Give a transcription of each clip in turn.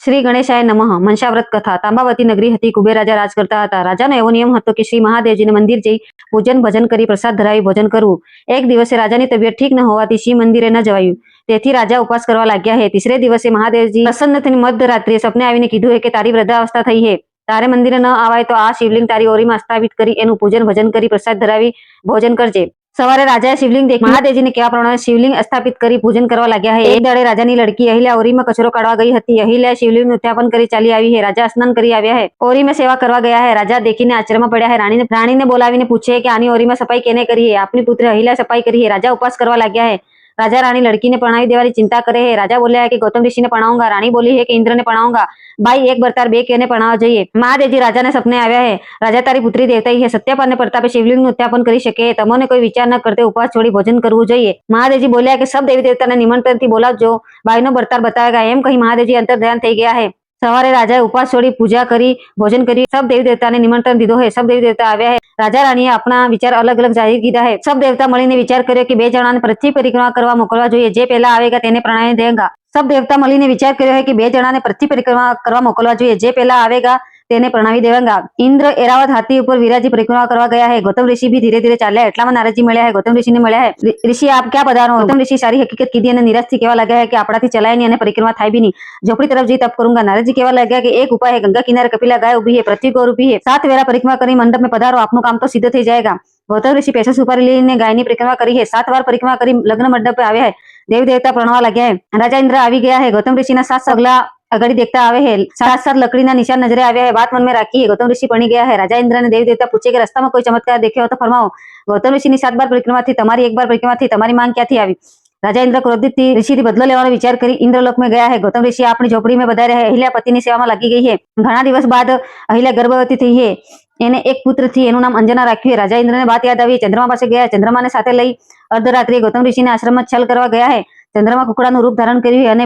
શ્રી ગણેશાય નમઃ. મનસાવ્રત કથા. તાંબાવતી નગરી હતી. કુબેર રાજા રાજ કરતા હતા. રાજાનો એવો નિયમ હતો કે શ્રી મહાદેવજીને મંદિર જઈ પૂજન ભજન કરી પ્રસાદ ધરાવી ભોજન કરવું. એક દિવસે રાજાની તબિયત ઠીક ન હોવાથી શિવ મંદિરે ન જવાયું. તેથી રાજા ઉપવાસ કરવા લાગ્યા હે. તીસરે દિવસે મહાદેવજી પ્રસન્ન થઈને મધરાત્રિએ સપને આવીને કીધું હે કે તારી વૃદ્ધાવસ્થા થઈ હે. તારે મંદિરે ન આવાય તો આ શિવલિંગ તારી ઓરીમાં સ્થાપિત કરી એનું પૂજન ભજન કરી પ્રસાદ ધરાવી ભોજન કરજે. સવારે રાજાએ શિવલિંગ દેખી મહાદેવજીને કહેવા પ્રમાણે શિવલિંગ સ્થાપિત કરી પૂજન કરવા લાગ્યા હે. એક દાડે રાજાની લડકી અહિલ્યા ઓરીમાં કચરો કાઢવા ગઈ હતી. અહિલ્યાએ શિવલિંગનું ઉત્થાપન કરી ચાલી આવી હે. રાજા સ્નાન કરી આવ્યા હે. ઓરીમાં સેવા કરવા ગયા હે. રાજા દેખીને આશ્ચર્યમાં પડ્યા હે. રાણીને બોલાવીને પૂછે કે આની ઓરીમાં સફાઈ કેને કરી હે? આપની પુત્રી અહિલ્યા સફાઈ કરી હે. રાજા ઉપવાસ કરવા લાગ્યા હે. राजा रानी लड़की ने पढ़ाई देवाली चिंता करे है। राजा बोले है कि गौतम ऋषि ने पढ़ाऊंगा। रानी बोली है कि इंद्र ने पढ़ाऊंगा। भाई एक बरतार बे केने पढ़ावा જોઈએ। મહાદેવજી રાજાને સપને આવ્યા હે। રાજા તારી પુત્રી દેવતાઈ હે, સત્યપાન ને પ્રતાપે શિવલિંગનું ઉત્થાપન કરી શકે હે। તમને કોઈ વિચાર ન કરતે ઉપવાસ છોડી ભોજન કરવું જોઈએ। મહાદેવજી બોલ્યા કે સબ દેવી દેવતાને નિમંત્રણથી બોલાવજો, બાઈનો બરતાર બતાવેગા। એમ કહી મહાદેવજી અંતર ધ્યાન થઈ ગયા હે। સવારે રાજાએ ઉપવાસ છોડી પૂજા કરી ભોજન કરી સબ દેવી દેવતાને નિમંત્રણ દીધો હે। સબ દેવી દેવતા આવ્યા હે। રાજા રાણીએ આપણા વિચાર અલગ અલગ જાહેર કીધા હે। સબ દેવતા મળીને વિચાર કર્યો કે બે જણાને પૃથ્વી પરિક્રમા કરવા મોકલવા જોઈએ। જે પહેલા આવેગા તેને પ્રણામ દેગા। સબ દેવતા મળીને વિચાર કર્યો હે કે બે જણાને પૃથ્વી પરિક્રમા કરવા મોકલવા જોઈએ। જે પહેલા આવેગા તેને પ્રણાવી દેવાંગા। ઇન્દ્ર એરાવત હાથી ઉપર વિરાજી પરિક્રમા કરવા ગયા હે। ગૌતમ ઋષિ भी ધીરે ધીરે ચાલ્યા। એટલામાં નારદજી મળ્યા હે। ગૌતમ ઋષિને મળ્યા હે। ઋષિ આપ ક્યાં પધારો? ગૌતમ ऋषि સારી હકીકત કીધી અને નિરાશથી કહેવા લાગ્યા હે કે આપણાથી ચલાય નહીં અને પરિક્રમા થાય भी नहीं। झोपड़ी तरफ जी तप करूंगा। नारदजी कहेवा लग गया कि एक उपाय है, गंगा किनारे कपिला गाय उभी है, पृथ्वी गौर उभी है, 7 वेला परिक्रमा કરી મંડપ में पधारो, આપનું કામ તો સિદ્ધ થઈ જાયગા। ગૌતમ ઋષિ પેશો સુપારી લઈને ગાયની પરિક્રમા કરી હે। 7 વાર પરિક્રમા કરી લગ્ન મંડપ पे આવ્યા હે। દેવ દેવતા પ્રણવા લાગ્યા હે। રાજા ઇન્દ્ર આવી ગયા હે। ગૌતમ ઋષિના 7 સગલા અગડી देखता આવે હે। 7 લકડીના નિશાન નજરે આવ્યા હે। વાત મન में રાખી હે। ગૌતમ ઋષિ પણી ગયા હે। રાજા ઇન્દ્ર ને દેવ દેવતા પૂછે કે રસ્તામાં કોઈ ચમત્કાર દેખ્યો તો ફરમાવો। ગૌતમ ઋષિની 7 બાર પરિક્રમાથી તમારી 1 બાર પરિક્રમાથી તમારી માંગ ક્યાંથી આવી? राजा इंद्र क्रोधित थी ऋषि बदलो लेવાનો विचार કરી इंद्रलोक में गया है। गौतम ऋषि अपनी झोपड़ी में बधाया है। अहिल्या पति ની સેવામાં લાગી ગઈ है। ઘણા દિવસ બાદ અહિલ્યા ગર્ભવતી થઈ है। એને એક પુત્ર થી એનું નામ અંजना રાખ્યું है। રાજા ઇન્દ્રને વાત યાદ આવી। ચંદ્रमा પાસે ગયા। ચંદ્રમાને સાથે લઈ અર્ધરાત્રિએ ગૌતમ ઋષિના આશ્રમમાં છલ કરવા ગયા है। ચંદ્रमा કુકડાનું રૂપ ધારણ કર્યું है અને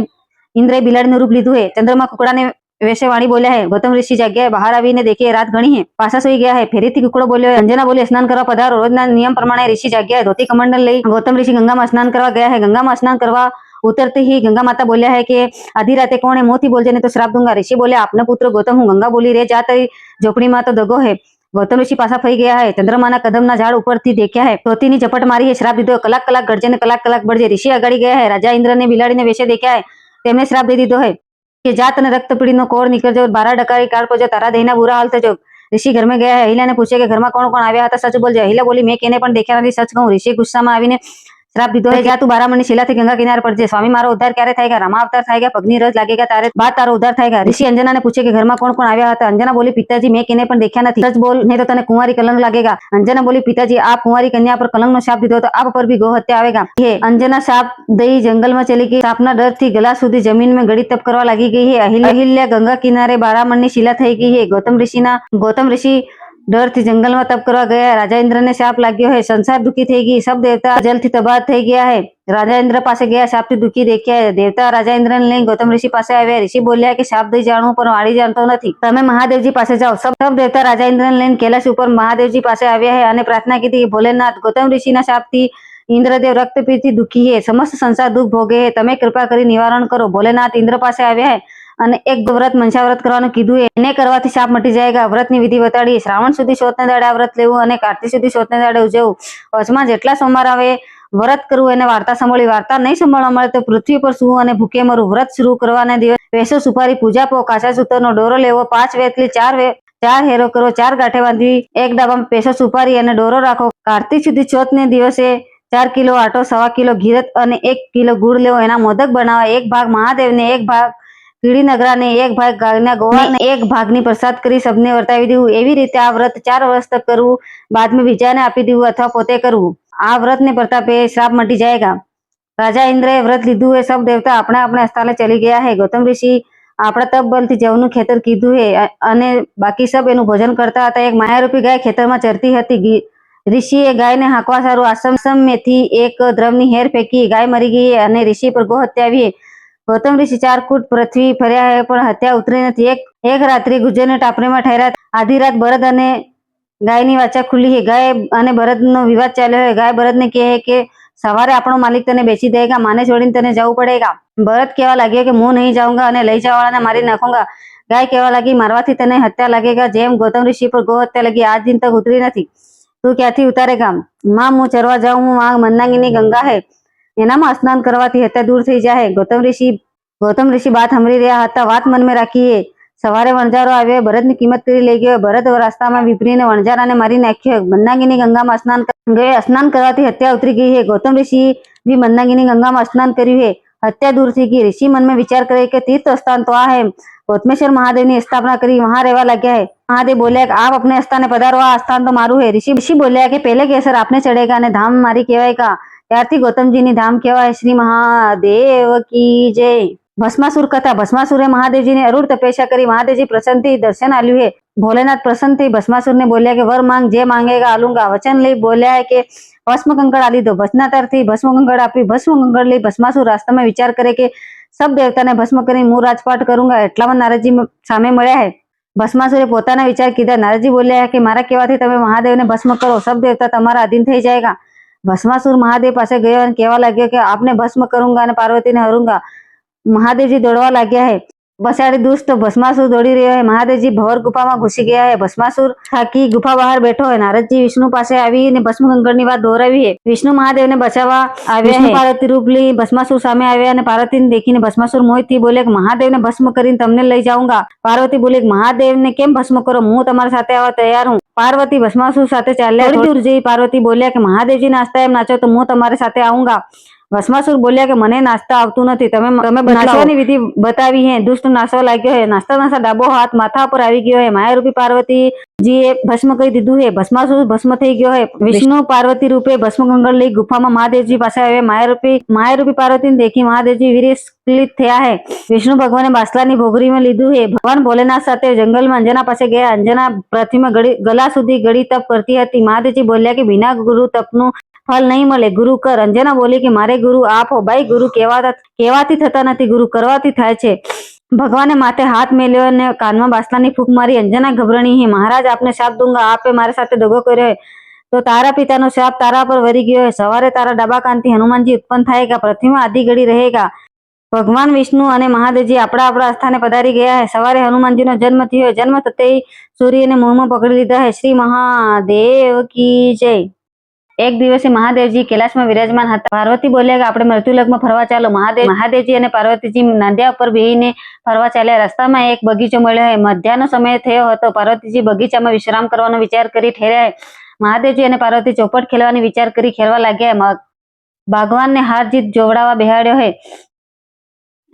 ઇન્દ્રએ બિલાડીનું રૂપ લીધું है। ચંદ્रमा કુકડાને वैसे वाणी बोल्या है। गौतम ऋषि जग्याए बहार आवीने देखे रात घणी है। पासा सोई गया है। फेरीથી કુકડો બોલ્યો है। અંજના બોલી સ્નાન કરવા પધારો। રોજના નિયમ પ્રમાણે ઋષિ જગ્યાએ ધોતી કમંડલ લઈ ગૌતમ ऋषि ગંગામાં સ્નાન કરવા ગયા है। ગંગામાં સ્નાન કરવા उतरते ही गंगा माता बोल्या है कि आधी राते कौन है, मोती बोल जाने तो श्राप दूंगा। ऋषि बोले आपने पुत्र गौतम हूँ। गंगा बोली रे जा तेरी झोपड़ी में तो दगो है। गौतम ऋषि पासा फई गया है। चंद्रमाना कदमना झाड़ ઉપરથી દેખ્યા है। ધોતીની ઝપટ મારી है। શ્રાપ દીધો। કલાક કલાક ગરજે ને કલાક કલાક બળજે। ઋષિ અગાડી ગયા है। રાજા ઇન્દ્રને બિલાડીને વેશે દેખ્યા है। તેમને શ્રાપ દઈ દીધો है कि जात ने रक्त पीड़ीનો કોળ નીકળજો, 12 ડકારી કાળ પડજો, તારા દેહના બુરા હાલ થજો। ऋषि घर में गया है। અહિલ્યાને પૂછે કે ઘરમાં કોણ કોણ આવ્યા હતા, સચ બોલજે। અહિલ્યા બોલી મેં કેને પણ દેખ્યા નથી, સચ કહું। ઋષિ ગુસ્સામાં આવીને श्राप दीधो है, जा तू 12 मणि शिलाથી गंगा किनारे पड़जे। स्वामी मारो उद्धार क्યારે थायगा? रामा अवतार थायगा, पगनी रज लागेगा तारे बाद तारो उद्धार थायगा। ऋषि अंजनाने पूछे कि घરમાં કોણ કોણ આવ્યા હતા। अंजना बोली पिताजी मैं केने પણ દેખ્યા નથી, सच बोल नहीं तो तने कुंवारी कलंक लागेगा। अंजना बोली पिताजी आप कुंवारी कन्या पर कलंकનો શાપ દીધો तो आप पर भी गौ हत्या आवेगा। हे अंजना शाप दई जंगलમાં चली गई। શાપના ડરથી ગલા સુધી જમીનમાં ગળી તપ કરવા લાગી ગઈ है। અહિલ્યા ગંગા કિનારે 12 મણની શિલા થઈ ગઈ है। ગૌતમ ઋષિ डरથી જંગલમાં તપ કરવા ગયા। રાજા ઇન્દ્રને શાપ લાગ્યો है। સંસાર દુખી થઈ ગઈ। सब देवता જલથી તબાહ થઈ ગયા है। રાજા ઇન્દ્ર પાસે ગયા। શાપથી દુખી દેખ્યા है। દેવતા રાજા ઇન્દ્રને લઈને ગૌતમ ઋષિ પાસે આવ્યા। ઋષિ બોલ્યા કે શાપ દઈ જાણું પણ વાળી જાણતો નથી, તમે મહાદેવજી પાસે જાઓ। सब દેવતા રાજા ઇન્દ્રને લઈને કૈલાશ ઉપર મહાદેવજી પાસે આવ્યા है અને પ્રાર્થના કીધી કે ભોલેનાથ ગૌતમ ઋષિના શાપથી ઇન્દ્રદેવ રક્તપીડથી દુખી है, समस्त संसार दुख भोगे है, તમે કૃપા કરી નિવારણ કરો। ભોલેનાથ ઇન્દ્ર પાસે આવ્યા है અને એક વ્રત મનસાવ્રત કરવાનું કીધું है। એને કરવાથી શાપ મટી જાયગા। વ્રતની વિધિ બતાડી। શ્રાવણ સુધી ચોથને દાડે આ વ્રત લેવું અને કાર્તિક સુધી ચોથને દાડે ઉજવવું। વચમાં જેટલા સોમવાર આવે વ્રત કરવું એને વાર્તા સાંભળી। વાર્તા નહીં સાંભળવા મળે તો પૃથ્વી પર સૂવું અને ભૂખે મરવું। વ્રત શરૂ કરવાના દિવસ વેસો સુપારી પૂજા પો કાચા સૂતરનો દોરો લેવો, 5 વેતલી 4 હેરો કરો, 4 ગાંઠે બાંધવી, એક ડાબામાં પેસો સુપારી અને દોરો રાખો। કાર્તિક સુધી ચોથને દિવસે 4 કિલો આટો, 1.25 કિલો ઘીરત અને 1 કિલો ગુડ લેવો। એના મોદક બનાવવા। એક ભાગ મહાદેવને, એક ભાગ કીડી નગરાને, એક ભાગ ગાયના ગોવાળને, એક ભાગની પ્રસાદ કરી સબને વર્તાવી દેવું। એવી રીતે આ વ્રત 4 વર્ષ તક કરવું। બાદમાં બીજાને આપી દેવું અથવા પોતે કરવું। આ વ્રતને પ્રતાપે શ્રાપ મટી જાયગા। રાજા ઇન્દ્રએ વ્રત લીધું है। सब देवता अपने अपने સ્થાને ચલી ગયા है। ગૌતમ ઋષિ આપણા તપ બલથી જવનું ખેતર કીધું है અને બાકી सब એનું ભોજન કરતા હતા। એક માયારૂપી ગાય ખેતરમાં ચરતી હતી। ઋષિએ ગાયને હાંકવા સારું આશ્રમમેથી એક દ્રવની હેર ફેંકી। ગાય મરી ગઈ અને ઋષિ પર ગો હત્યા આવી। ગૌતમ ઋષિ 4 કૂટ પૃથ્વી ફર્યા है પણ હત્યા ઉતરી નથી। એક રાત્રિ ગુજરને ટાપરીમાં ઠહર્યા। આધી રાત બળદ અને ગાયની વાચા ખુલી है। ગાય અને બળદનો વિવાદ ચાલ્યો है। ગાય બળદને કહે કે સવારે આપણો માલિક તને બેચી દેगा, માને છોડીને તને જવું પડેगा। ભરત કહેવા લાગ્યો કે હું નહીં જાઉંगा અને લઈ જવાવાળાને મારી નાખूंगा। ગાય કહેવા લાગી, મારવાથી તને હત્યા લાગેगा। જેમ ગૌતમ ઋષિ પર ગો હત્યા લગી આજ દિન તક ઉતરી નથી, તું ક્યાંથી ઉતારેगा? માં હું ચરવા જાઉં હું, આ મંદાकिनी ગંગા है, એનામાં સ્નાન કરવાથી હત્યા દૂર થઈ જાય। ગૌતમ ઋષિ વાત સાંભળી રહ્યા હતા, વાત મનમાં રાખીએ। સવારે વણજારો આવ્યો, ભરતની કિંમત કરી લઈ ગયો। ભરત રસ્તામાં વિપરીને વણજારાને મારી નાખ્યો। મંદાकिनी ગંગામાં સ્નાન ગયો, સ્નાન કરવાથી હત્યા ઉતરી ગઈ है। ગૌતમ ऋषि भी मंदाकिनी ગંગામાં સ્નાન કર્યું है, हत्या दूर थी गई। ऋषि मन में विचार करे कि तीर्थ स्थान तो आ है, गौतमेश्वर महादेव ने स्थापना करी, वहां रहवा लग्या है। महादेव बोले कि आप अपने स्थान पधारो, आ स्थान तो मारू है। ऋषि बोल्या कि पहले केसर आपने चढ़ेगा ने धाम मारी कहेवायगा। ત્યારથી ગૌતમજીની ધામ કહેવાય। શ્રી મહાદેવ કી જય। ભસ્માસુર કથા। ભસ્માસુરે મહાદેવજીને અરૂઢ તપસ્યા કરી, મહાદેવજી પ્રસન્ન થઈ દર્શન આલ્યું है। ભોલેનાથ પ્રસન્ન થઈ ભસ્માસુરને બોલ્યા કે વર માંગ, જે માંગેगा આલુંगा। વચન લઈ બોલ્યા કે ભસ્મ કંકડ આલી દો। ભસ્માતારથી ભસ્મ કંકડ આપી। ભસ્મ કંકડ લઈ ભસ્માસુર રાસ્તામાં વિચાર કરે કે સબ દેવતાને ભસ્મ કરીને હું રાજપાટ કरूंगा। એટલામાં નારદજી સામે મળ્યા है। ભસ્માસુરે પોતાના વિચાર કીધા। નારદજી બોલ્યા કે મારા કહેવાથી તમે મહાદેવને ભસ્મ કરો, સબ દેવતા તમારા અધીન થઈ जाएगा। ભસ્માસુર મહાદેવ પાસે ગયો અને કહેવા લાગ્યો કે આપને ભસ્મ કरूंगा અને પાર્વતીને હरूंगा। મહાદેવજી દોડવા લાગ્યા है। પછાડી દુષ્ટ ભસ્માસુર દોડી રહ્યો है। મહાદેવજી ભવર ગુફામાં ઘૂસી ગયા है। ભસ્માસુર થાકી ગુફા બહાર બેઠો है। નારદજી વિષ્ણુ પાસે આવીને ભસ્મ કંકડની વાત દોહરાવી है। વિષ્ણુ મહાદેવને બચાવવા આવ્યા है। પાર્વતી રૂપ લઈ ભસ્માસુર સામે આવ્યા અને પાર્વતીને દેખીને ભસ્માસુર મોહિતથી બોલે કે મહાદેવને ભસ્મ કરીને તમને લઈ જાઉંगा। પાર્વતી બોલી કે મહાદેવને કેમ ભસ્મ કરો, હું તમારી સાથે આવવા તૈયાર હું। પાર્વતી ભસ્માસુર સાથે ચાલ્યા। થોડી દૂર જઈ પાર્વતી બોલ્યા કે મહાદેવજી નાચતા એમ નાચો તો હું તમારી સાથે આऊंगा। ભસ્માસુર બોલ્યા કે મને નાચતા આવતું નથી, તમે નાચવાની વિધિ બતાવી है। દુષ્ટ નાચવા લાગ્યો है। નાચતા નાચતા ડાબો હાથ માથા પર આવી ગયો है। માયારૂપી પાર્વતીજીએ ભસ્મ કરી દીધું है। ભસ્માસુર ભસ્મ થઈ ગયો है। વિષ્ણુ પાર્વતી રૂપે ભસ્મ કંકડ લઈ ગુફામાં મહાદેવજી પાસે આવ્યા। માયારૂપી પાર્વતીને દેખી મહાદેવજી વિસ્ફલિત થયા है। વિષ્ણુ ભગવાને બાસલાની ભોગરીમાં લીધું है। ભગવાન ભોલેનાથ સાથે જંગલમાં અંજના પાસે ગયા। અંજના પૃથ્વીમાં ગલા સુધી ગળી તપ કરતી હતી। મહાદેવજી બોલ્યા કે બિના ગુરુ તપનું ફલ નહીં મળે, ગુરુ કર। અંજના બોલી કે મારે ગુરુ આપો। ભાઈ, ગુરુ કહેવાથી થતા નથી, ગુરુ કરવાથી થાય છે। ભગવાને માથે હાથ મેલ્યો અને કાનમાં બાસલાની ફૂંક મારી। અંજના ગભરાણી है। મહારાજ આપને શાપ दूंगा, આપે મારી સાથે દગો કર્યો है તો તારા પિતાનો શાપ તારા પર વરી ગયો है। સવારે તારા ડાબા કાનથી હનુમાનજી ઉત્પન્ન થાયगा, પૃથ્વીમાં આધી ઘડી रहेगा। ભગવાન વિષ્ણુ અને મહાદેવજી આપણા સ્થાને પધારી ગયા है। સવારે હનુમાનજીનો જન્મ થયો। જન્મ થતે સૂર્યને મોહમાં પકડી લીધા है। શ્રી મહાદેવ કી જય। એક દિવસે મહાદેવજી કૈલાસમાં વિરાજમાન હતા। પાર્વતી બોલ્યા કે આપણે મૃત્યુલોકમાં ફરવા ચાલો। મહાદેવજી અને પાર્વતીજી નાંદિયા ઉપર બેહીને ફરવા ચાલ્યા। રસ્તામાં એક બગીચો મળ્યો है। મધ્યાહનો સમય થયો હતો। પાર્વતીજી બગીચામાં વિશ્રામ કરવાનો વિચાર કરી ઠેર્યા है। મહાદેવજી અને પાર્વતી ચોપટ ખેલવાની વિચાર કરી ખેલવા લાગ્યા। ભગવાનને હાર જીત જોવડાવવા બેહાડ્યો है।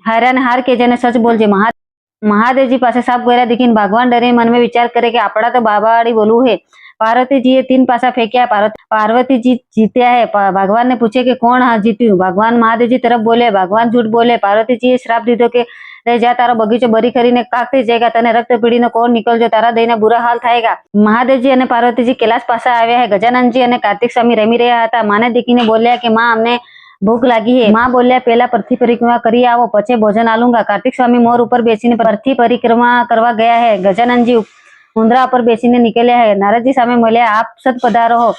હાર્યાને હાર કે જેને સચ બોલજે। મહાદેવજી પાસે સાપ ગોર્યા દીખીને ભગવાન ડરીને मन में विचार करे कि આપણા તો બાબાવાળી બોલવું है। पार्वतीजीએ 3 પાસા ફેંક્યા। पार्वतीजी जीत्या है। भगवान ने पूछे कि कौन जीत्યું। भगवान महादेवजी तरफ बोले। भगवान झूठ बोले। पार्वतीजीએ શ્રાપ દીધો કે રે જા, તારો બગીચો બરી કરીને કાક થઈ જાયगा, તને રક્ત પીડીનો કોણ નીકળજો, તારા દઈને બુરા હાલ થાયगा। મહાદેવજી અને પાર્વતીજી કૈલાસ પાસે આવ્યા है। ગજાનનજી અને કાર્તિક સ્વામી રમી રહ્યા હતા। માને દીકરીને બોલ્યા કે માં અમને ભૂખ લાગી है। માં બોલ્યા પહેલા પૃથ્વી પરિક્રમા કરી આવો, પછી ભોજન આલુંगा। કાર્તિક સ્વામી મોર ઉપર બેસીને પૃથ્વી પરિક્રમા કરવા ગયા है। ગજાનનજી ઉંદરા પર બેસીને નીકળ્યા है। નારદજી સામે મળ્યા। આપ સત પધારો હો,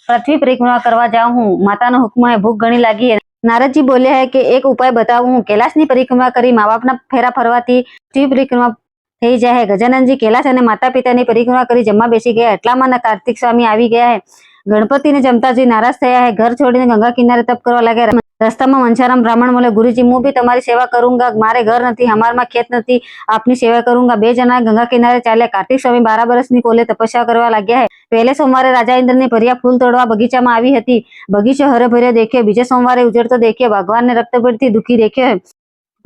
પૃથ્વી પરિક્રમા કરવા જાઉં હું, માતાનો હુકમ है, ભૂખ ઘણી લાગી है। નારદજી બોલ્યા है કે એક ઉપાય બતાવું હું। કૈલાસની પરિક્રમા કરી મા બાપના ફેરા ફરવાથી પૃથ્વી પરિક્રમા થઈ જાય है। ગજાનનજી કૈલાસ અને માતા પિતાની પરિક્રમા કરી જમવા બેસી ગયા। એટલામાં કાર્તિક સ્વામી આવી ગયા है। ગણપતિને જમતા જોઈ નારાજ થયા है। ઘર છોડીને ગંગા કિનારે તપ કરવા લાગ્યા। રસ્તામાં મંશારામ બ્રાહ્મણ બોલે, ગુરુજી હું બી તમારી સેવા કरूंगा, મારે ઘર નથી, હમારમાં ખેત નથી, આપની સેવા કरूंगा। બે જણા ગંગા કિનારે ચાલ્યા। કાર્તિક સ્વામી 12 વર્ષની કોલે તપસ્યા કરવા લાગ્યા है। પહેલે સોમવારે રાજા ઇન્દ્રની ભર્યા ફૂલ તોડવા બગીચામાં આવી હતી। બગીચો હરેભર્યો દેખ્યો। બીજે સોમવારે ઉજળતો દેખ્યો। ભગવાનને રક્તપીડથી દુઃખી દેખ્યો है।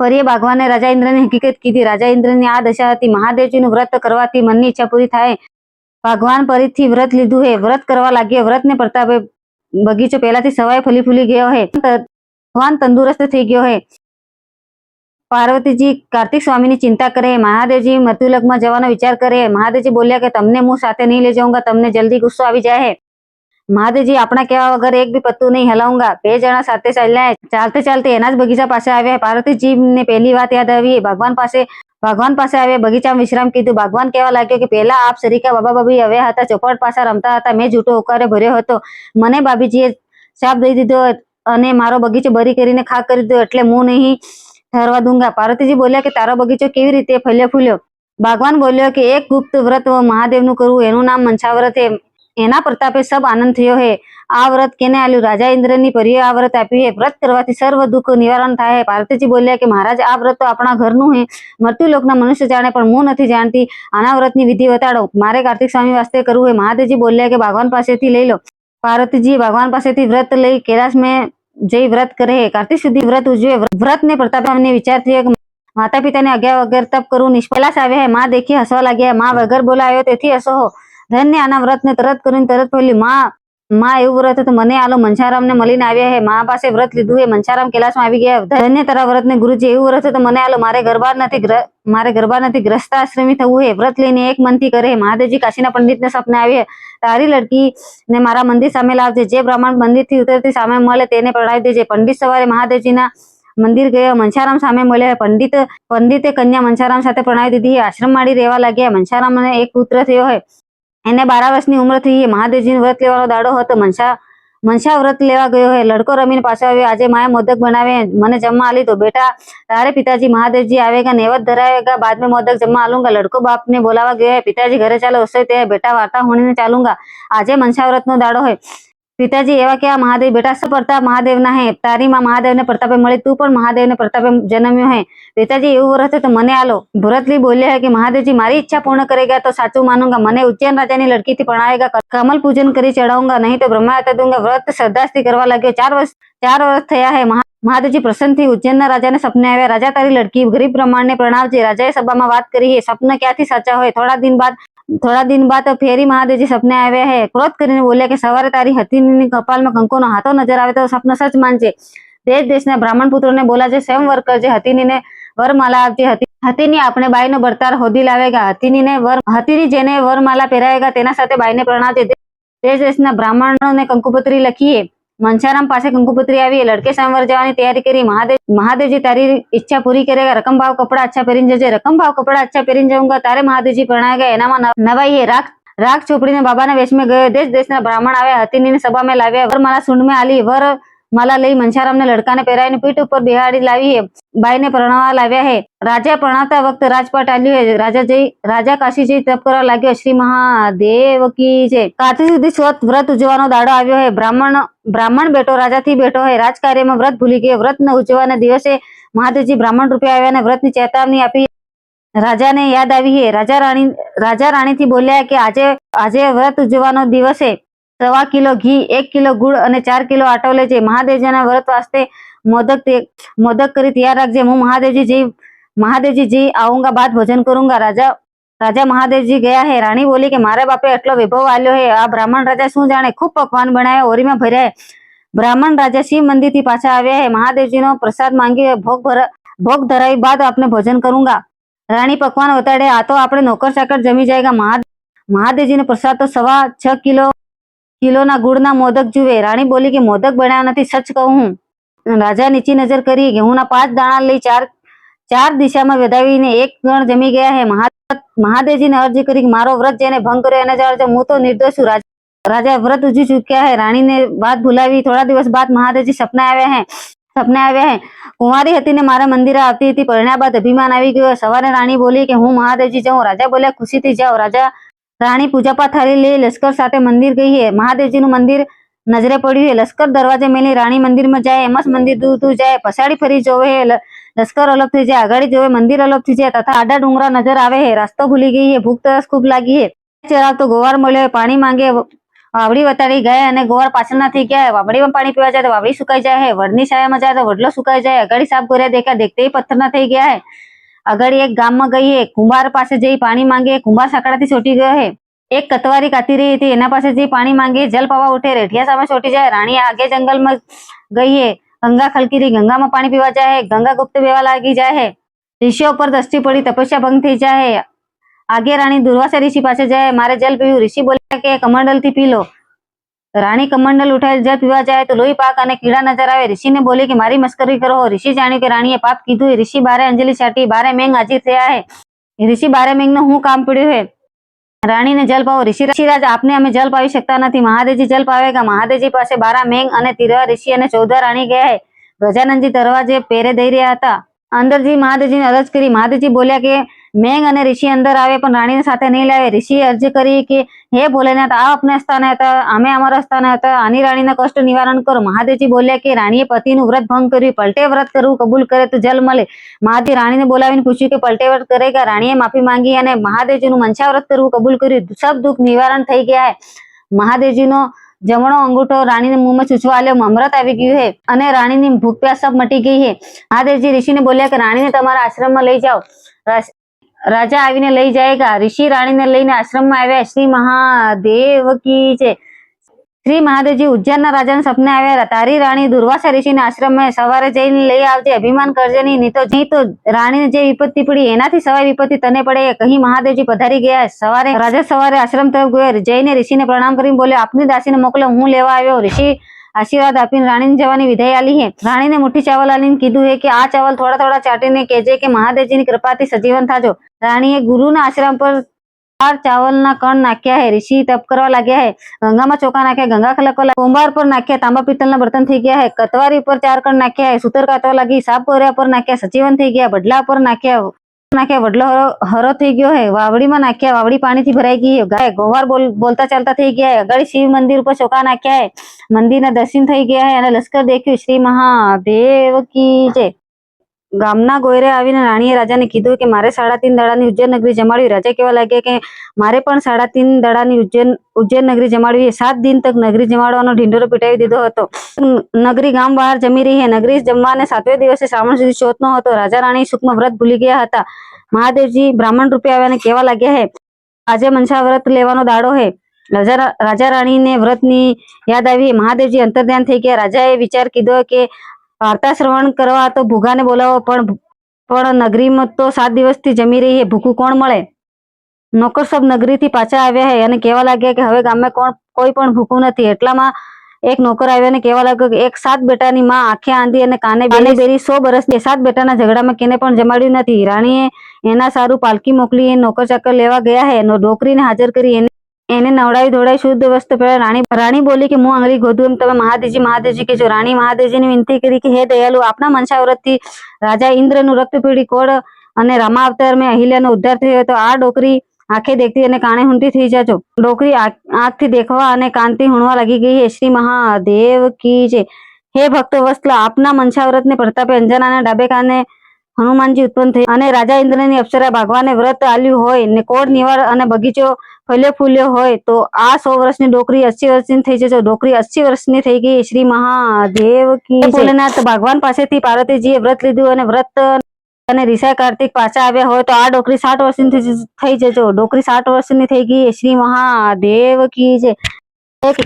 પરીએ ભગવાનને રાજા ઇન્દ્રની હકીકત કીધી। રાજા ઇન્દ્રની આ દશા હતી। મહાદેવજીનું વ્રત કરવાથી મનની ઈચ્છા પૂરી થાય। ભગવાન પરીથી વ્રત લીધું है। વ્રત કરવા લાગ્યો। વ્રતને પ્રતાપે બગીચો પહેલાથી સવાય ફૂલી ગયો है। ભગવાન તંદુરસ્ત થઈ ગયો है। પાર્વતીજી કાર્તિક સ્વામીની ચિંતા કરે। મહાદેવજી મૃત્યુલોકમાં જવાનો વિચાર કરે। મહાદેવજી બોલ્યા કે તમને હું સાથે નહીં લઈ જાઉંगा, તમને જલ્દી ગુસ્સો આવી જાય है। મહાદેવજી આપણા કહેવા વગર એક બી પત્તું નહીં હલાऊंगा। બે જણા સાથે ચાલ્યા। ચાલતે ચાલતે એના જ બગીચા પાસે આવ્યા। પાર્વતીજીને પહેલી વાત યાદ આવી। ભગવાન પાસે આવ્યા। બગીચામાં વિશ્રામ કીધું। ભગવાન કહેવા લાગ્યો કે પહેલા આપ સરીકા બાબા બાબી આવ્યા હતા, ચોપટ પાછા રમતા હતા, મેં જૂઠો હોકારો ભર્યો હતો। મને બાબીજીએ શાપ દઈ દીધો અને મારો બગીચો બરી કરીને ખાક કરી દીધો, એટલે હું નહીં ઠરવા દૂંગા. પાર્વતીજી બોલ્યા કે તારો બગીચો કેવી રીતે ફલ્યો ફૂલ્યો? ભગવાન બોલ્યો કે એક ગુપ્ત વ્રત મહાદેવનું કરવું, એનું નામ મંશાવ્રત હે. એના પ્રતાપે સબ આનંદ થયો હે. આ વ્રત કેને આલ્યું? રાજા ઇન્દ્રની પરીએ આ વ્રત આપ્યું હે. વ્રત કરવાથી સર્વ દુઃખ નિવારણ થાય હે. પાર્વતીજી બોલ્યા કે મહારાજ, આ વ્રત તો આપણા ઘરનું હે, મૃત્યુ લોકના મનુષ્ય જાણે, પણ હું નથી જાણતી. આના વ્રતની વિધિ બતાડો, મારે કાર્તિક સ્વામી વાસ્તે કરવું હે. મહાદેવજી બોલ્યા કે ભગવાન પાસેથી લઈ લો. પાર્વતીજી ભગવાન પાસેથી વ્રત લઈ કૈલાસ મેં જઈ વ્રત કરે હે. કાર્તિક સુધી વ્રત ઉજવે. વ્રત ને પ્રતાપે અમને વિચાર થયો કે માતા પિતાને આજ્ઞા વગર તપ કરવું નિષ્ફળ આવ્યા હે. માં દેખી હસવા લાગ્યા. માં વગર બોલાયો તેથી હસો હો. ધન્ય આના વ્રત ને તરત કરીને તરત ફોલ્યું. માં એવું વ્રત તો મને આલો. મનસારામ ને મળીને આવ્યા હે. માં પાસે વ્રત લીધું હે. મનસારામ કૈલાસમાં આવી ગયા. ધન્ય તારા વ્રત ને ગુરુજી, એવું વ્રત તો મને આલો. મારે ગરબા નથી ગ્રસ્તાશ્રમી થવું હે. વ્રત લઈને એક મનથી કરે. મહાદેવજી કાશીના પંડિત ને સપને આવે. તારી લડકી ને મારા મંદિર સામે લાવજે. જે બ્રાહ્મણ મંદિર થી ઉતરતી સામે મળે તેને પ્રણાવી દેજે. પંડિત સવારે મહાદેવજીના મંદિર ગયો. મનસારામ સામે મળ્યો. પંડિતે કન્યા મનસારામ સાથે પ્રણાવી દીધી. આશ્રમ માંડી રહેવા લાગ્યા. મનસારામને એક પુત્ર થયો હોય. એને 12 વર્ષની ઉંમર થઈ. મહાદેવજીનો વ્રત લેવાનો દાડો હતો. મનસા વ્રત લેવા ગયો હે. લડકો રમીને પાછો આવ્યો. આજે માએ મોદક બનાવે, મને જમવા આલી દો. बेटा तारे पिताजी महादेव जी आवेगा, नेवत धराएगा, बाद में मोदक जमा आलूंगा. लड़को बाप ने बोलावा गयो है. पिताजी घरे चालो, उससे ते बेटा वार्ता होने चालूंगा. आजे मनसा व्रत नो दाड़ो है. पिताजी एवा क्या महादेव? बेटा सब प्रताप महादेव ना है. तारी माँ महादेव ने प्रतापे मળી, तू पण महादेव ने प्रतापे जन्म्यो है. पिताजी એવું વ્રત તો મને આલો. ભરતલી બોલ્યા है कि महादेवजी मारी इच्छा पूर्ण करेगा तो साचू मानूंगा. મને ઉજ્જૈન રાજાની લડકીથી પરણાવેगा, કમલ પૂજન કરી ચડાऊंगा, नहीं तो ब्रह्माहत्या दूंगा. વ્રત શ્રદ્ધાથી કરવા લાગ્યો. 4 વર્ષ થયા है. મહાદેવજી પ્રસન્ન થી ઉજ્જૈનના રાજાને સપને આવ્યા. રાજા, તારી લડકી ગરીબ બ્રાહ્મણને પ્રણાવજે. રાજાએ સભામાં વાત કરી है. સપના ક્યાંથી સાચા હોય? થોડા दिन बाद ફેરી મહાદેવજી સપને આવ્યા है. ક્રોધ કરીને બોલ્યા કે સવારે તારી હથીની કપાલમાં કંકુનો હાથો નજર આવે તો સપનું સચ માનજે. દેશના બ્રાહ્મણ પુત્રોને બોલાજે, સ્વયંવર કરજે, હથીનીને વરમાલા આપજે. હથીની આપણે બાઈનો બરતાર હોદી લાવેગા. હથીની જેને વરમાલા પહેરાવેગા તેના સાથે બાઈને પ્રણાવજે. દેશના બ્રાહ્મણોને કંકુપત્રી લખીએ. मनसाराम पासे कंकुपत्री आई. लड़के संवर जवानी तैयारी करी. महादेव जी तारी इच्छा पूरी करेगा. रकम भाव कपड़ा अच्छा पहरीन जजे. रकम भाव कपड़ा अच्छा पहरीन जाऊंगा. तारे महादेव जी परणाएगा. एनामा नवाई है. राख चोपड़ी ने बाबा ने वेश में गयो. देश ब्राह्मण आवे. हथीनी ने सभा में लाव्या. वर माला सूंड में आली. वर माला लई मनसाराम ने लड़का ने पहराई पीठ ऊपर बिहाड़ी लावी है. बाई ने परणावा लाव्या है. राजा परणाता वक्त राजपाट आल्यो है. राजा काशी जई तप करवा लाग्यो. श्री महादेव की जय. काशी सुधी व्रत उजવાનો દાડો આવ્યો है. ब्राह्मण बेटो राजा थी बैठो है. राजकार्य में व्रत भूली गए. व्रत न उजवाने दिवसे महादेवजी ब्राह्मण रूपे आव्या ने व्रत नी चेतावनी आपी. राजा ने याद आई है. राजा राणी थी बोल्या कि આજે व्रत उजવાનો दिवस है. 1.25 किलो घी, 1 किलो गुड़ और 4 किलो आटो लेजे. महादेवजी व्रत वास्ते मोदक करी तैयार रखजे. हूँ महादेवजी जी आऊंगा, बाद भोजन करूंगा. राजा महादेवजी गया है. राणी बोली कि मारे बापे एटलो विभव आल्यो है. आ ब्राह्मण राजा शू जाने, खूब पकवान बनाया, ओरी में भर्या है. ब्राह्मण राजा शिव मंदिर थी पाछा आव्या है. महादेवजी नो प्रसाद मांगी. भोग धराई बाद आपने भोजन करूंगा. राणी पकवान बताड़े. आ तो आपने नौकर चाकर जमी जाएगा. महादेवजी ने प्रसाद तो 6.25 किलो ना गुड़ ना मोदक जुए. राणी बोली कि मोदक बनाया नहीं, सच कहूं. राजा नीची नजर करी. गेहूं ना 5 दाणा लई चार दिशा में वेदावीने एक गण जमी गया है. महादेवजी ने अर्जी करी मारो व्रत जेने भंग कर्यो एने जाणजो, हूँ तो निर्दोष हूँ. राजा व्रत उजी चुक्या है. राणी ने बात भुलावी. थोड़ा दिवस बाद महादेवजी सपने आव्या है. कुंवारी हती ने मारा मंदिर आवती थी. परिण्या बाद अभिमान आई गयो. सवारे राणी बोली कि हूँ महादेवजी जाऊं. राजा बोल्या खुशी थी जाओ. राणी पूजा पाठ थाली ले लश्कर साथे मंदिर गई है. महादेवजी नु मंदिर नजरे पड़्યું है. लश्कर दरवाजे मेली. राणी मंदिर में जाए. मस्त मंदिर दूर जाए. पछाड़ी फरी जोवे है. लश्कर अलग थी जाए. आगाड़ी जोवे मंदिर अलग थी जाए. तथा आडा डूंगरा नजर आवे है. रास्तो भूली गई है. भूख तरस खूब लागी है. चराव तो गोवार મળ્યો. पानी मांगे. વાવડી વતાડી ગયા અને ગોવાર પાછળના થઈ ગયા. વાવડીમાં પાણી પીવા જાય તો વાવડી સુકાઈ જાય है. વડની છાયામાં જાય તો વડલો સુકાઈ જાય. અગાડી સાફ કર્યા દેખ્યા. देखते ही પથ્થરના થઈ ગયા है. અગાડી એક ગામમાં ગઈ है. કુંભાર પાસે જઈ પાણી માંગે. કુંભાર સાંકડાથી છોટી ગયો है. एक कतवारी काती रही थी. एना पासे जी पानी मांगे. जल पावा उठे. रेठिया सामे छोटी जाए. राणी आगे जंगल में गई है. गंगा खलकी रही. गंगा में पानी पीवा जाए है. गंगा गुप्त बेवा लागी जाए है. ऋषियों पर दृष्टि पड़ी. तपस्या भंग थी जाए है. आगे राणी दुर्वासा ऋषि पासे जाए. मारे जल पीव्યું. ऋषि बोले कि कमंडल थी पी लो. राणी कमंडल उठाए जल पीवा जाए तो लोही पाक અને કીડા નજર આવે. ऋषि ने बोली कि मारी मस्करी करो. ऋषि जाण्યું કે રાણીએ પાપ કીધું है. ऋषि बारे अंजलि छाटी. बारे मेंग हाजिर થયા है. ऋषि बारे मेंग નું હું કામ પડ્યું है. રાણીને જલ પાવો. ઋષિરાજ આપને અમે જલ પાવી શકતા નથી. મહાદેવજી જલ પાવેગા. મહાદેવજી પાસે 12 મેઘ અને 13 ઋષિ અને 14 રાણી ગયા હે. ગજાનંદજી દરવાજે પેરે દઈ રહ્યા હતા. અંદરજી મહાદેવજીને અરજ કરી. મહાદેવજી બોલ્યા કે મેઘ અને ઋષિ અંદર આવે પણ રાણીને સાથે નહીં લાવે. ઋષિએ અરજ કરી કે હે ભોલેનાથ, આ આપના સ્થાને હતા, અમે અમારા સ્થાને હતા, આની રાણીના કષ્ટ નિવારણ કરો. મહાદેવજી બોલ્યા કે રાણીએ પતિનું વ્રત ભંગ કર્યું, પલટે વ્રત કરવું કબૂલ કરે તો જલ મળે. મહાદેવ રાણીને બોલાવીને પૂછ્યું કે પલટે વ્રત કરેગા. રાણીએ માફી માંગી અને મહાદેવજીનું મનસા વ્રત કરવું કબૂલ કર્યું. સબ દુઃખ નિવારણ થઈ ગયા હે. મહાદેવજીનો જમણો અંગૂઠો રાણીને મુંહમાં ચૂસવા આલ્યો. અમૃત આવી ગયું હે અને રાણીની ભૂખ પ્યાસ સબ મટી ગઈ હે. મહાદેવજી ઋષિને બોલ્યા કે રાણીને તમારા આશ્રમમાં લઈ જાઓ. રાજા આવીને લઈ જાયગા. ઋષિ રાણીને લઈને આશ્રમમાં આવ્યા. શ્રી મહાદેવ કી જય. શ્રી મહાદેવજી ઉજ્જૈનના રાજાને સપને આવ્યા. તારી રાણી દુર્વાસા ઋષિના આશ્રમમાં સવારે જઈને લઈ આવજે. અભિમાન કરજે નહીં તો રાણીને જે વિપત્તિ પડી એનાથી સવાય વિપત્તિ તને પડે. કહી મહાદેવજી પધારી ગયા. રાજા સવારે આશ્રમ તરફ ગયો. જઈને ઋષિને પ્રણામ કરીને બોલ્યો, આપની દાસીને મોકલો, હું લેવા આવ્યો. ઋષિ આશીર્વાદ આપીને રાણીને જવાની વિદાય આલી હે. રાણીને મુઠ્ઠી ચાવલ આલીને કીધું હે કે આ ચાવલ થોડા થોડા ચાટીને કહેજે કે મહાદેવજીની કૃપાથી સજીવન થાજો. રાણીએ ગુરુના આશ્રમ પર 4 ચાવલના કણ નાખ્યા હે. ઋષિ તપ કરવા લાગ્યા હે. ગંગામાં ચોખા નાખ્યા, ગંગા ખલકવા લાગ્યા. કુંભાર પર નાખ્યા, તાંબા પિત્તળના બર્તન થઈ ગયા હે. કતવારી પર 4 કણ નાખ્યા હે. સૂતર કાતવા લાગી, સાપ કોર્યા પર નાખ્યા, સજીવન થઈ ગયા. બદલા પર નાખ્યા, વડલો હરો થઈ ગયો હે. વાવડીમાં નાખ્યા, વાવડી પાણીથી ભરાઈ ગઈ હે. ગાય ગોવાર બોલતા ચાલતા થઈ ગયા હે. અગાડી શિવ મંદિર ઉપર ચોખા નાખ્યા હે. મંદિરના દર્શન થઈ ગયા હે અને લશ્કર દેખ્યું. શ્રી મહાદેવ કી જય. ગામના ગોયરે આવીને રાણીએ રાજાને કીધું કે મારે 3.5 દડાની ઉજ્જૈન નગરી જમાડવી. રાજા કહેવા લાગ્યા કે મારે પણ 3.5 દડાની ઉજ્જૈન નગરી જમાડવી. 7 દિન તક નગરી જમાડવાનો ઢીંઢોરો પીટાવી દીધો હતો. નગરી ગામ બહાર જમી રહી હે. નગરી જમવાને 7વે દિવસે શ્રાવણ સુધી ચોથનો હતો. રાજા રાણી સુખમાં વ્રત ભૂલી ગયા હતા. મહાદેવજી બ્રાહ્મણ રૂપે આવ્યા અને કહેવા લાગ્યા હે આજે મનસા વ્રત લેવાનો દાડો હે. રાજા રાણીને વ્રતની યાદ આવી. મહાદેવજી અંતર્ધ્યાન થઈ ગયા. રાજાએ વિચાર કીધો કે વાર્તા શ્રવણ કરવા તો ભૂગાને બોલાવો, પણ નગરીમાં તો 7 દિવસથી જમી રહી હે, ભૂખું કોણ મળે. નોકર સબ નગરીથી પાછા આવ્યા હે અને કહેવા લાગ્યા કે હવે ગામમાં કોઈ પણ ભૂખું નથી. એટલામાં એક નોકર આવ્યો અને કહેવા લાગ્યો કે એક 7 બેટાની માં આંખે આંધી અને કાને બેરી 100 વર્ષની 7 બેટાના ઝઘડામાં કેને પણ જમાડ્યું નથી. રાણીએ એના સારું પાલકી મોકલી નોકર ચાકર લેવા ગયા હે. ડોકરીને હાજર કરી એને નવડાવી ધોડાવી શુદ્ધ વસ્ત્ર પહેરાવી. રાણી બોલી કે હું આંગળી ગોધું એમ તમે મહાદેવજી કહેજો. રાણી મહાદેવજીને વિનંતી કરી કે હે દયાલુ, આપના મનસા વ્રતથી રાજા ઇન્દ્રનું રક્તપીડી કોડ અને રામા અવતારમાં અહિલ્યાનો ઉદ્ધાર થયો હતો. આ ડોકરી આંખે દેખતી અને કાણે હુંટી થઈ જાજો. ડોકરી આંખથી દેખવા અને કાનથી હુણવા લાગી ગઈ હે. શ્રી મહાદેવ કી જય. હે ભક્તો વત્સલા, આપના મનસા વ્રતને પ્રતાપે અંજનાના ડાબે કાને હનુમાનજી ઉત્પન્ન થઈ અને રાજા ઇન્દ્રની અપ્સરા ભાગવાને વ્રત આલ્યું હોય ને કોડ નિવાડ અને બગીચો ફલ્યો ફૂલ્યો હોય તો આ 100 વર્ષની ડોકરી 80 વર્ષની થઈ જજો. ડોકરી 80 વર્ષની થઈ ગઈ. શ્રી મહાદેવ કી ભોલેનાથ ભગવાન પાસેથી પાર્વતીજીએ વ્રત લીધું અને વ્રત અને રિષા કાર્તિક પાછા આવ્યા હોય તો આ ડોકરી 60 વર્ષની થઈ જજો. ડોકરી 60 વર્ષની થઈ ગઈ. શ્રી મહાદેવ કી જય.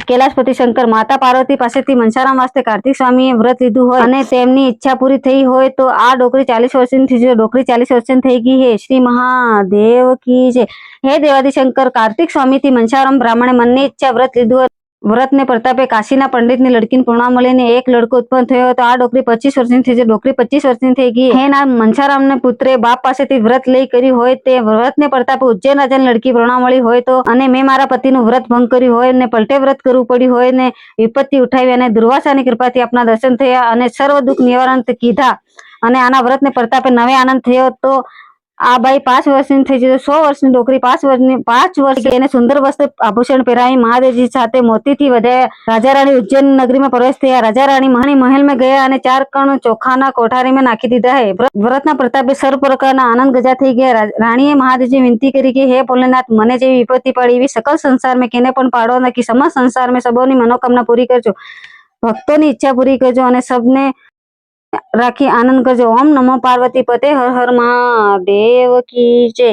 કૈલાશપતિ શંકર માતા પાર્વતી પાસેથી મનસારામ વાસ્તે કાર્તિક સ્વામીએ વ્રત લીધું હોય અને તેમની ઈચ્છા પૂરી થઈ હોય તો આ ડોકરી 40 વર્ષની થઈ જજો. ડોકરી 40 વર્ષની થઈ ગઈ હે. શ્રી મહાદેવ કી જય. હે દેવાદી શંકર, કાર્તિક સ્વામીથી મનસારામ બ્રાહ્મણે મનની ઈચ્છા વ્રત લીધું. વ્રતને પ્રતાપે કાશીના પંડિતની લડકીને પૂર્ણા મળીને એક લડકો ઉત્પન્ન થયો હતો. આ ડોકરી 25 વર્ષની થઈ જશે. ડોકરી 25 વર્ષની થઈ ગઈ. હે ના મનસારામને પુત્રે બાપ પાસેથી વ્રત લઈ કર્યું હોય તે વ્રતને પ્રતાપે ઉજ્જૈન રાજાની લડકી પૂર્ણા મળી હોય તો અને મેં મારા પતિનું વ્રત ભંગ કર્યું હોય ને પલટે વ્રત કરવું પડ્યું હોય ને વિપત્તિ ઉઠાવી અને દુર્વાસાની કૃપાથી આપના દર્શન થયા અને સર્વ દુઃખ નિવારણ કીધા અને આના વ્રતને પ્રતાપે નવે આનંદ થયો તો આ બાઈ 5 વર્ષની થઈ જશે. 100 વર્ષની ડોકરી 5 વર્ષ એને સુંદર વસ્ત્ર આભૂષણ પહેરાવી મહાદેવજી સાથે મોતીથી વધાયા. રાજા રાણી ઉજ્જૈન નગરીમાં પ્રવેશ થયા. રાજા રાણી મહેલમાં ગયા અને 4 કણ ચોખાના કોઠારીમાં નાખી દીધા હે. વ્રતના પ્રતાપે સર્વ પ્રકારના આનંદ ગજા થઈ ગયા. રાણીએ મહાદેવજી વિનંતી કરી કે હે ભોલેનાથ, મને જેવી વિપત્તિ પડી એવી સકલ સંસાર મેં કેને પણ પાડો નથી. સમસ્ત સંસાર મેં સબોની મનોકામના પૂરી કરજો, ભક્તોની ઈચ્છા પૂરી કરજો અને સબને રાખી આનંદ કરજો. ઓમ નમો પાર્વતી પતે. હર હર મહાદેવ કી જય.